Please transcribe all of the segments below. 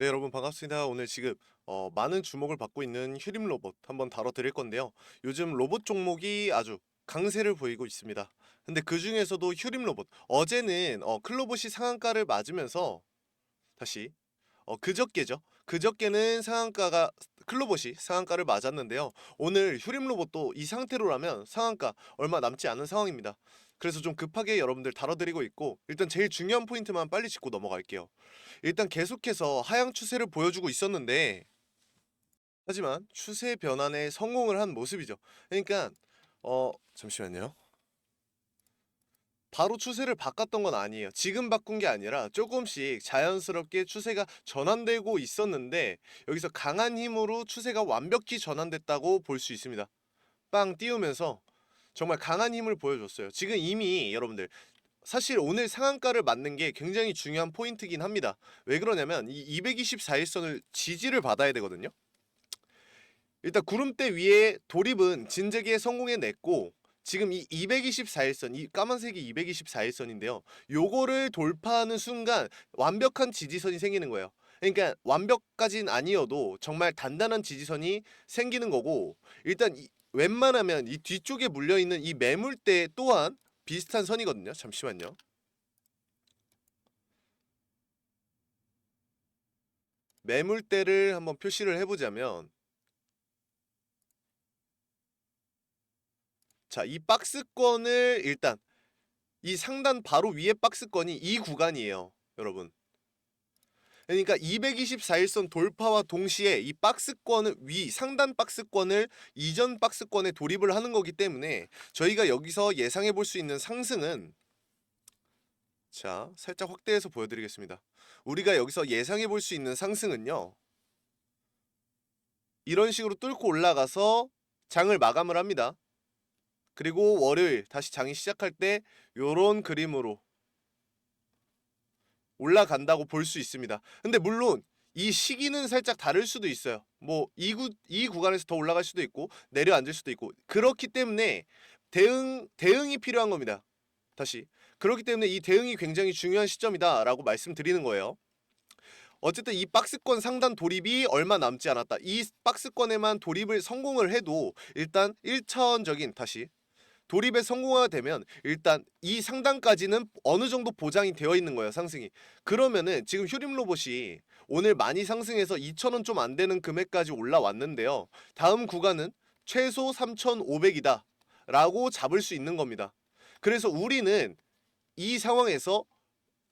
네, 여러분 반갑습니다. 오늘 지금 많은 주목을 받고 있는 휴림 로봇 한번 다뤄드릴 건데요. 요즘 로봇 종목이 아주 강세를 보이고 있습니다. 근데 그 중에서도 휴림 로봇 어제는 클로봇이 상한가를 맞으면서 다시 그저께죠. 그저께는 상한가가 클로봇이 상한가를 맞았는데요. 오늘 휴림 로봇도 이 상태로라면 상한가 얼마 남지 않은 상황입니다. 그래서 좀 급하게 여러분들 다뤄드리고 있고 일단 제일 중요한 포인트만 빨리 짚고 넘어갈게요. 일단 계속해서 하향 추세를 보여주고 있었는데 하지만 추세 변환에 성공을 한 모습이죠. 그러니까 잠시만요. 바로 추세를 바꿨던 건 아니에요. 지금 바꾼 게 아니라 조금씩 자연스럽게 추세가 전환되고 있었는데 여기서 강한 힘으로 추세가 완벽히 전환됐다고 볼 수 있습니다. 빵 띄우면서 정말 강한 힘을 보여줬어요. 지금 이미 여러분들 사실 오늘 상한가를 맞는 게 굉장히 중요한 포인트긴 합니다. 왜 그러냐면 이 224일선을 지지를 받아야 되거든요. 일단 구름대 위에 돌입은 진작에 성공해냈고 지금 이 224일선 이 까만색이 224일선인데요. 요거를 돌파하는 순간 완벽한 지지선이 생기는 거예요. 그러니까 완벽까진 아니어도 정말 단단한 지지선이 생기는 거고 일단 웬만하면 이 뒤쪽에 물려있는 이 매물대 또한 비슷한 선이거든요. 잠시만요. 매물대를 한번 표시를 해보자면 자, 이 박스권을 일단 이 상단 바로 위에 박스권이 이 구간이에요, 여러분. 그러니까 224일선 돌파와 동시에 이 박스권을 상단 박스권을 이전 박스권에 돌입을 하는 거기 때문에 저희가 여기서 예상해 볼 수 있는 상승은 자, 살짝 확대해서 보여드리겠습니다. 우리가 여기서 예상해 볼 수 있는 상승은요. 이런 식으로 뚫고 올라가서 장을 마감을 합니다. 그리고 월요일 다시 장이 시작할 때 요런 그림으로 올라간다고 볼 수 있습니다. 근데 물론 이 시기는 살짝 다를 수도 있어요. 뭐 이 구간에서 더 올라갈 수도 있고 내려앉을 수도 있고 그렇기 때문에 대응이 필요한 겁니다. 다시 그렇기 때문에 이 대응이 굉장히 중요한 시점이다라고 말씀드리는 거예요. 어쨌든 이 박스권 상단 돌입이 얼마 남지 않았다. 이 박스권에만 돌입을 성공을 해도 일단 1차원적인 다시 돌입에 성공하게 되면 일단 이 상단까지는 어느 정도 보장이 되어 있는 거예요, 상승이. 그러면은 지금 휴림 로봇이 오늘 많이 상승해서 2,000원 좀 안 되는 금액까지 올라왔는데요. 다음 구간은 최소 3,500이다 라고 잡을 수 있는 겁니다. 그래서 우리는 이 상황에서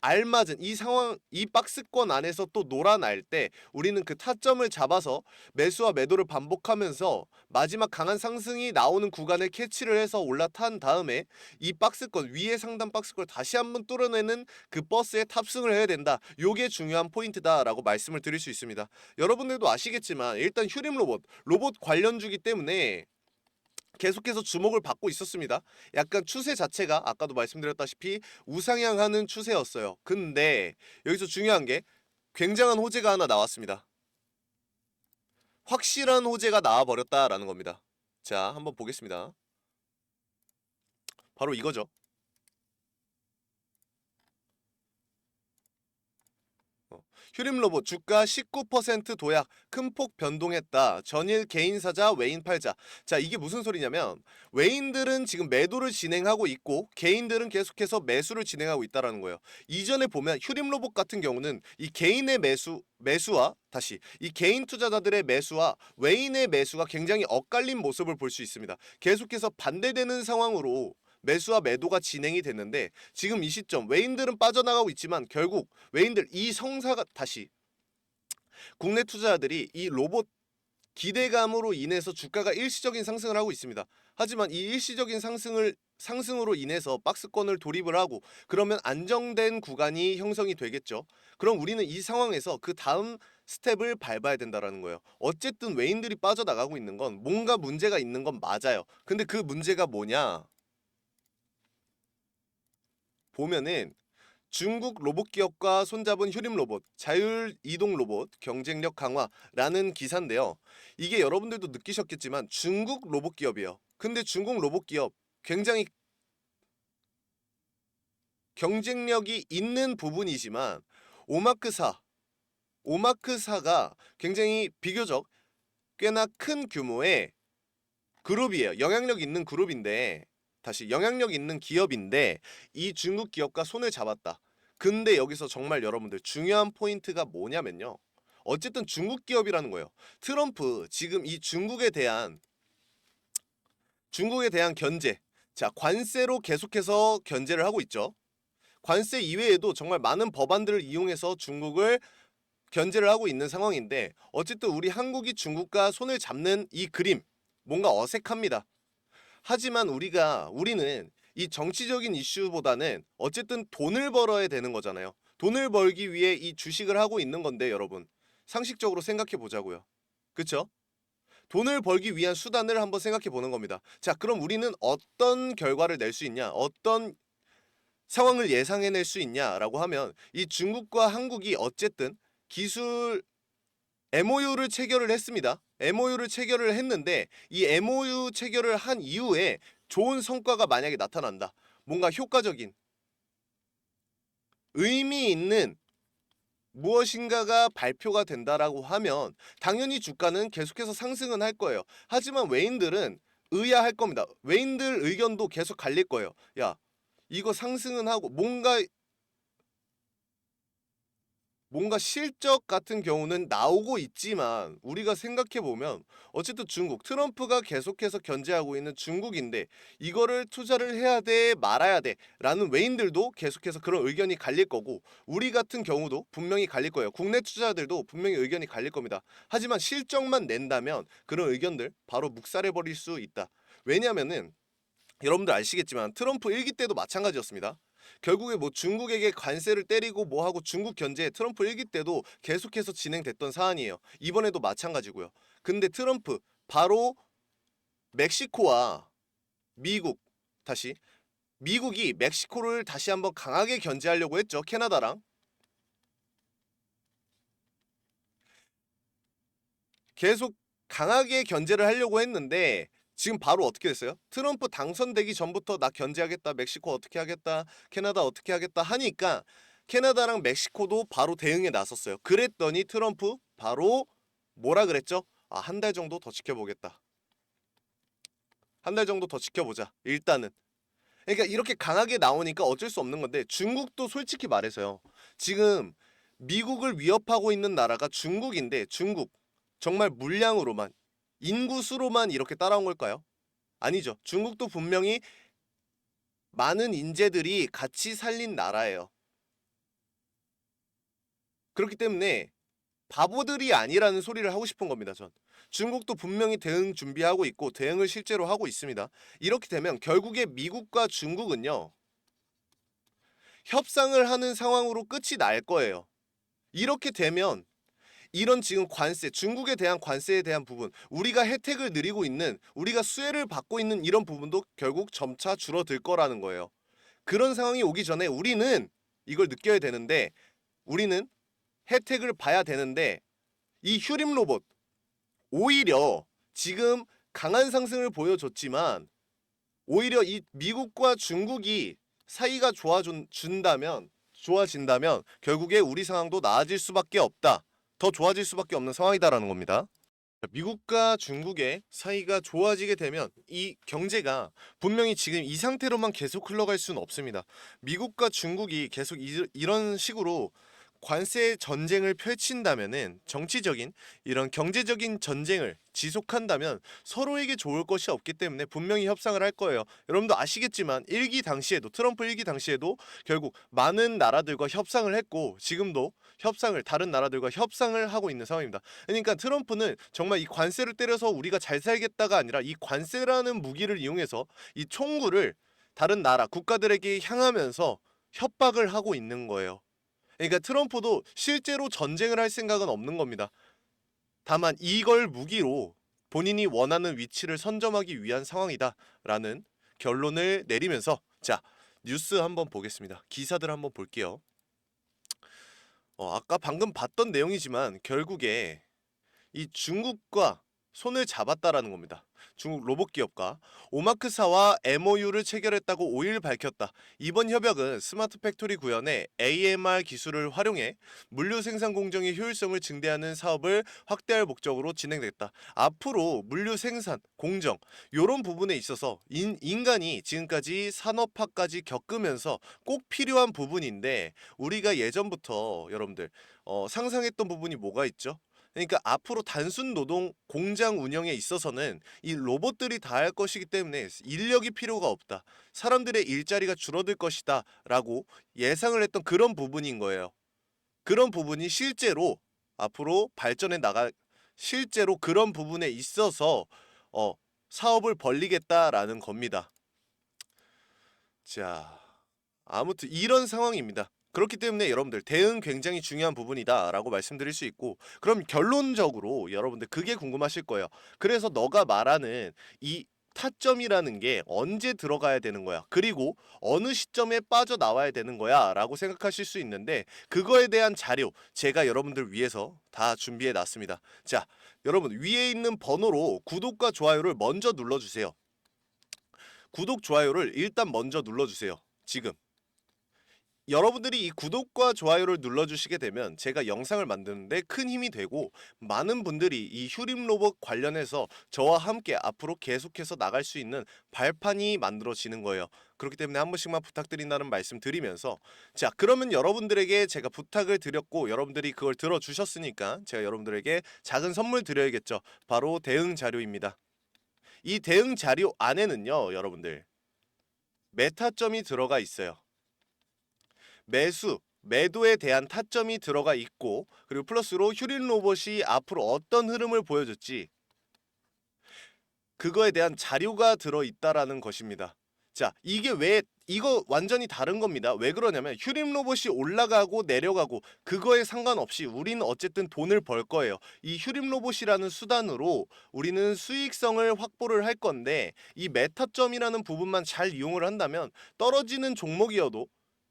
알맞은 이 상황 이 박스권 안에서 또 놀아날 때 우리는 그 타점을 잡아서 매수와 매도를 반복하면서 마지막 강한 상승이 나오는 구간을 캐치를 해서 올라탄 다음에 이 박스권 위에 상단 박스권을 다시 한번 뚫어내는 그 버스에 탑승을 해야 된다. 요게 중요한 포인트다라고 말씀을 드릴 수 있습니다. 여러분들도 아시겠지만 일단 휴림 로봇 관련주기 때문에 계속해서 주목을 받고 있었습니다. 약간 추세 자체가 아까도 말씀드렸다시피 우상향하는 추세였어요. 근데 여기서 중요한 게 굉장한 호재가 하나 나왔습니다. 확실한 호재가 나와버렸다라는 겁니다. 자, 한번 보겠습니다. 바로 이거죠. 휴림 로봇 주가 19% 도약 큰 폭 변동했다. 전일 개인 사자 외인 팔자. 자, 이게 무슨 소리냐면 외인들은 지금 매도를 진행하고 있고 개인들은 계속해서 매수를 진행하고 있다라는 거예요. 이전에 보면 휴림 로봇 같은 경우는 이 개인의 매수와 다시 이 개인 투자자들의 매수와 외인의 매수가 굉장히 엇갈린 모습을 볼 수 있습니다. 계속해서 반대되는 상황으로 매수와 매도가 진행이 됐는데 지금 이 시점 외인들은 빠져나가고 있지만 결국 외인들 이 성사가 다시 국내 투자자들이 이 로봇 기대감으로 인해서 주가가 일시적인 상승을 하고 있습니다. 하지만 이 일시적인 상승으로 인해서 박스권을 돌입을 하고 그러면 안정된 구간이 형성이 되겠죠. 그럼 우리는 이 상황에서 그 다음 스텝을 밟아야 된다라는 거예요. 어쨌든 외인들이 빠져나가고 있는 건 뭔가 문제가 있는 건 맞아요. 근데 그 문제가 뭐냐? 보면은 중국 로봇 기업과 손잡은 휴림 로봇, 자율 이동 로봇, 경쟁력 강화라는 기사인데요. 이게 여러분들도 느끼셨겠지만 중국 로봇 기업이에요. 근데 중국 로봇 기업 굉장히 경쟁력이 있는 부분이지만 오마크사 오마크사가 굉장히 비교적 꽤나 큰 규모의 그룹이에요. 영향력 있는 그룹인데, 다시 영향력 있는 기업인데 이 중국 기업과 손을 잡았다. 근데 여기서 정말 여러분들 중요한 포인트가 뭐냐면요. 어쨌든 중국 기업이라는 거예요. 트럼프 지금 이 중국에 대한 견제, 자, 관세로 계속해서 견제를 하고 있죠. 관세 이외에도 정말 많은 법안들을 이용해서 중국을 견제를 하고 있는 상황인데, 어쨌든 우리 한국이 중국과 손을 잡는 이 그림 뭔가 어색합니다. 하지만 우리는 이 정치적인 이슈보다는 어쨌든 돈을 벌어야 되는 거잖아요. 돈을 벌기 위해 이 주식을 하고 있는 건데, 여러분 상식적으로 생각해 보자고요. 그쵸? 돈을 벌기 위한 수단을 한번 생각해 보는 겁니다. 자, 그럼 우리는 어떤 결과를 낼 수 있냐, 어떤 상황을 예상해낼 수 있냐라고 하면, 이 중국과 한국이 어쨌든 기술 MOU를 체결을 했습니다. MOU를 체결을 했는데 이 MOU 체결을 한 이후에 좋은 성과가 만약에 나타난다. 뭔가 효과적인 의미 있는 무엇인가가 발표가 된다라고 하면 당연히 주가는 계속해서 상승은 할 거예요. 하지만 외인들은 의아할 겁니다. 외인들 의견도 계속 갈릴 거예요. 야, 이거 상승은 하고 뭔가 실적 같은 경우는 나오고 있지만, 우리가 생각해보면 어쨌든 중국, 트럼프가 계속해서 견제하고 있는 중국인데 이거를 투자를 해야 돼 말아야 돼 라는 외인들도 계속해서 그런 의견이 갈릴 거고, 우리 같은 경우도 분명히 갈릴 거예요. 국내 투자자들도 분명히 의견이 갈릴 겁니다. 하지만 실적만 낸다면 그런 의견들 바로 묵살해버릴 수 있다. 왜냐면은 여러분들 아시겠지만 트럼프 1기 때도 마찬가지였습니다. 결국에 뭐 중국에게 관세를 때리고 뭐 하고 중국 견제, 트럼프 1기 때도 계속해서 진행됐던 사안이에요. 이번에도 마찬가지고요. 근데 트럼프 바로 멕시코와 미국, 다시 미국이 멕시코를 다시 한번 강하게 견제하려고 했죠. 캐나다랑 계속 강하게 견제를 하려고 했는데 지금 바로 어떻게 됐어요? 트럼프 당선되기 전부터 나 견제하겠다, 멕시코 어떻게 하겠다, 캐나다 어떻게 하겠다 하니까 캐나다랑 멕시코도 바로 대응에 나섰어요. 그랬더니 트럼프 바로 뭐라 그랬죠? 아, 한 달 정도 더 지켜보겠다. 한 달 정도 더 지켜보자. 일단은. 그러니까 이렇게 강하게 나오니까 어쩔 수 없는 건데, 중국도 솔직히 말해서요. 지금 미국을 위협하고 있는 나라가 중국인데, 중국 정말 물량으로만, 인구수로만 이렇게 따라온 걸까요? 아니죠. 중국도 분명히 많은 인재들이 같이 살린 나라예요. 그렇기 때문에 바보들이 아니라는 소리를 하고 싶은 겁니다, 전. 중국도 분명히 대응 준비하고 있고 대응을 실제로 하고 있습니다. 이렇게 되면 결국에 미국과 중국은요, 협상을 하는 상황으로 끝이 날 거예요. 이렇게 되면 이런 지금 관세, 중국에 대한 관세에 대한 부분, 우리가 혜택을 누리고 있는, 우리가 수혜를 받고 있는 이런 부분도 결국 점차 줄어들 거라는 거예요. 그런 상황이 오기 전에 우리는 이걸 느껴야 되는데, 우리는 혜택을 봐야 되는데, 이 휴림 로봇 오히려 지금 강한 상승을 보여줬지만, 오히려 이 미국과 중국이 사이가 좋아진다면 결국에 우리 상황도 나아질 수밖에 없다. 더 좋아질 수밖에 없는 상황이다라는 겁니다. 미국과 중국의 사이가 좋아지게 되면 이 경제가 분명히 지금 이 상태로만 계속 흘러갈 수는 없습니다. 미국과 중국이 계속 이런 식으로 관세 전쟁을 펼친다면은, 정치적인 이런 경제적인 전쟁을 지속한다면 서로에게 좋을 것이 없기 때문에 분명히 협상을 할 거예요. 여러분도 아시겠지만 트럼프 1기 당시에도 결국 많은 나라들과 협상을 했고, 지금도 다른 나라들과 협상을 하고 있는 상황입니다. 그러니까 트럼프는 정말 이 관세를 때려서 우리가 잘 살겠다가 아니라 이 관세라는 무기를 이용해서 이 총구를 다른 나라 국가들에게 향하면서 협박을 하고 있는 거예요. 그러니까 트럼프도 실제로 전쟁을 할 생각은 없는 겁니다. 다만 이걸 무기로 본인이 원하는 위치를 선점하기 위한 상황이다라는 결론을 내리면서, 자, 뉴스 한번 보겠습니다. 기사들 한번 볼게요. 아까 방금 봤던 내용이지만 결국에 이 중국과 손을 잡았다라는 겁니다. 중국 로봇 기업과 오마크사와 MOU를 체결했다고 5일 밝혔다. 이번 협약은 스마트 팩토리 구현에 AMR 기술을 활용해 물류 생산 공정의 효율성을 증대하는 사업을 확대할 목적으로 진행됐다. 앞으로 물류 생산, 공정 이런 부분에 있어서 인간이 지금까지 산업화까지 겪으면서 꼭 필요한 부분인데 우리가 예전부터 여러분들 상상했던 부분이 뭐가 있죠? 그러니까 앞으로 단순 노동 공장 운영에 있어서는 이 로봇들이 다 할 것이기 때문에 인력이 필요가 없다. 사람들의 일자리가 줄어들 것이다. 라고 예상을 했던 그런 부분인 거예요. 그런 부분이 실제로 앞으로 발전해 실제로 그런 부분에 있어서 어, 사업을 벌리겠다라는 겁니다. 자, 아무튼 이런 상황입니다. 그렇기 때문에 여러분들 대응 굉장히 중요한 부분이다라고 말씀드릴 수 있고 그럼 결론적으로 여러분들 그게 궁금하실 거예요. 그래서 너가 말하는 이 타점이라는 게 언제 들어가야 되는 거야? 그리고 어느 시점에 빠져나와야 되는 거야? 라고 생각하실 수 있는데 그거에 대한 자료 제가 여러분들 위해서 다 준비해 놨습니다. 자, 여러분 위에 있는 번호로 구독과 좋아요를 먼저 눌러주세요. 구독, 좋아요를 일단 먼저 눌러주세요. 지금. 여러분들이 이 구독과 좋아요를 눌러주시게 되면 제가 영상을 만드는데 큰 힘이 되고 많은 분들이 이 휴림 로봇 관련해서 저와 함께 앞으로 계속해서 나갈 수 있는 발판이 만들어지는 거예요. 그렇기 때문에 한 번씩만 부탁드린다는 말씀 드리면서 자, 그러면 여러분들에게 제가 부탁을 드렸고 여러분들이 그걸 들어주셨으니까 제가 여러분들에게 작은 선물 드려야겠죠. 바로 대응 자료입니다. 이 대응 자료 안에는요, 여러분들 메타점이 들어가 있어요. 매도에 대한 타점이 들어가 있고 그리고 플러스로 휴림 로봇이 앞으로 어떤 흐름을 보여줄지 그거에 대한 자료가 들어있다라는 것입니다. 자, 이거 완전히 다른 겁니다. 왜 그러냐면 휴림 로봇이 올라가고 내려가고 그거에 상관없이 우리는 어쨌든 돈을 벌 거예요. 이 휴림 로봇이라는 수단으로 우리는 수익성을 확보를 할 건데 이 메타점이라는 부분만 잘 이용을 한다면 떨어지는 종목이어도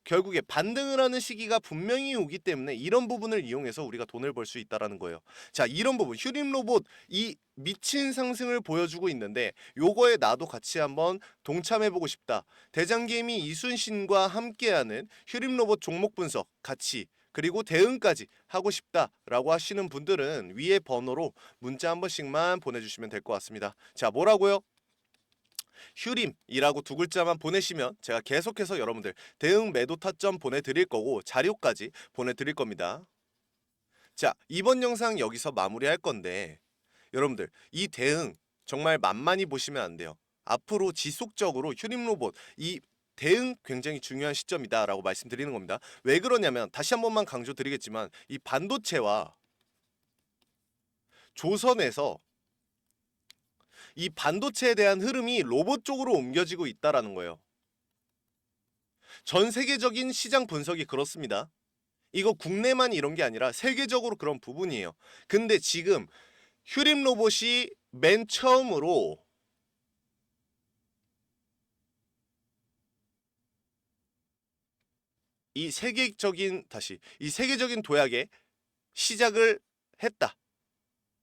결국에 반등을 하는 시기가 분명히 오기 때문에 이런 부분을 이용해서 우리가 돈을 벌 수 있다라는 거예요. 자, 이런 부분 휴림 로봇 이 미친 상승을 보여주고 있는데 요거에 나도 같이 한번 동참해보고 싶다. 대장개미 이순신과 함께하는 휴림 로봇 종목 분석 같이 그리고 대응까지 하고 싶다라고 하시는 분들은 위에 번호로 문자 한 번씩만 보내주시면 될 것 같습니다. 자, 뭐라고요? 휴림이라고 두 글자만 보내시면 제가 계속해서 여러분들 대응 매도 타점 보내드릴 거고 자료까지 보내드릴 겁니다. 자, 이번 영상 여기서 마무리할 건데 여러분들 이 대응 정말 만만히 보시면 안 돼요. 앞으로 지속적으로 휴림 로봇 이 대응 굉장히 중요한 시점이다 라고 말씀드리는 겁니다. 왜 그러냐면 다시 한 번만 강조드리겠지만 이 반도체와 조선에서 이 반도체에 대한 흐름이 로봇 쪽으로 옮겨지고 있다라는 거예요. 전 세계적인 시장 분석이 그렇습니다. 이거 국내만 이런 게 아니라 세계적으로 그런 부분이에요. 근데 지금 휴림 로봇이 맨 처음으로 이 세계적인 도약에 시작을 했다.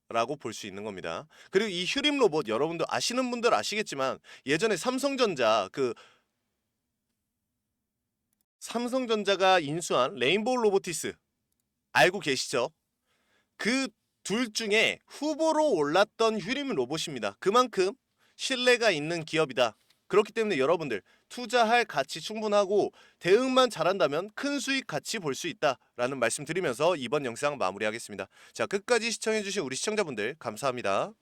라고 볼 수 있는 겁니다. 그리고 이 휴림 로봇 여러분들 아시는 분들 아시겠지만 예전에 삼성전자가 인수한 레인보우 로보티스 알고 계시죠? 그 둘 중에 후보로 올랐던 휴림 로봇입니다. 그만큼 신뢰가 있는 기업이다. 그렇기 때문에 여러분들 투자할 가치 충분하고 대응만 잘한다면 큰 수익 같이 볼 수 있다라는 말씀 드리면서 이번 영상 마무리하겠습니다. 자, 끝까지 시청해주신 우리 시청자분들 감사합니다.